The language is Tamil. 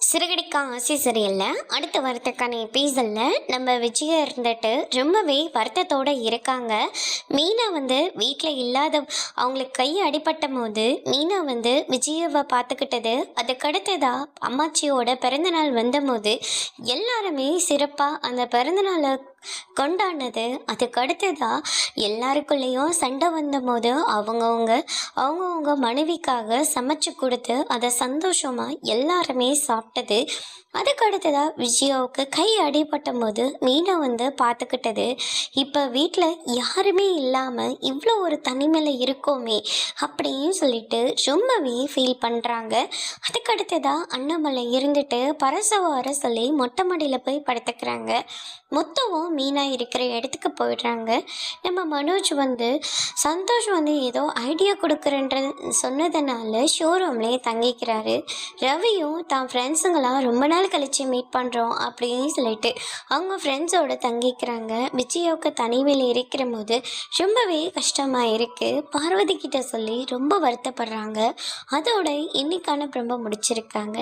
சிறகடிக்க ஆசை சீரியலில் அடுத்த வாரத்துக்கான எபிசோடில் நம்ம விஜயா இருந்துட்டு ரொம்பவே வருத்தத்தோடு இருக்காங்க. மீனா வீட்டில் இல்லாத அவங்களுக்கு கை அடிபட்ட போது மீனா விஜயாவை பார்த்துக்கிட்டது. அதுக்கடுத்ததாக அம்மாச்சியோட பிறந்தநாள் வந்தபோது எல்லாருமே சிறப்பாக அந்த பிறந்தநாளை கொண்டாடினது. அதுக்கடுத்ததாக எல்லாருக்குள்ளேயும் சண்டை வந்தபோது அவங்கவுங்க மனைவிக்காக சமைச்சு கொடுத்து அதை சந்தோஷமாக எல்லாருமே சாப்பிட்டது. அதுக்கடுத்ததாக விஜயாவுக்கு கை அடிபட்ட போது மீனா பார்த்துக்கிட்டது. இப்போ வீட்டில் யாருமே இல்லாமல் இவ்வளோ ஒரு தனிமையில் இருக்கோமே அப்படின்னு சொல்லிட்டு ரொம்பவே ஃபீல் பண்ணுறாங்க. அதுக்கடுத்ததாக அண்ணாமலை இருந்துட்டு பரசவ வர சொல்லி மொட்டை மாடியில் போய் படுத்துக்கிறாங்க. மொத்தமும் மீனா இருக்கிற இடத்துக்கு போயிடுறாங்க. நம்ம மனோஜ் சந்தோஷ் ஏதோ ஐடியா கொடுக்குறேன்றது சொன்னதுனால ஷோரூம்லேயே தங்கிக்கிறாரு. ரவியும் தான் ஃப்ரெண்ட்ஸுங்களாம் ரொம்ப நாள் கழிச்சு மீட் பண்ணுறோம் அப்படின்னு சொல்லிட்டு அவங்க ஃப்ரெண்ட்ஸோடு தங்கிக்கிறாங்க. விஜயாவுக்கு தனிமையில் இருக்கிற போது ரொம்பவே கஷ்டமாக இருக்குது. பார்வதி கிட்ட சொல்லி ரொம்ப வருத்தப்படுறாங்க. அதோட இன்னைக்கான ரொம்ப முடிச்சிருக்காங்க.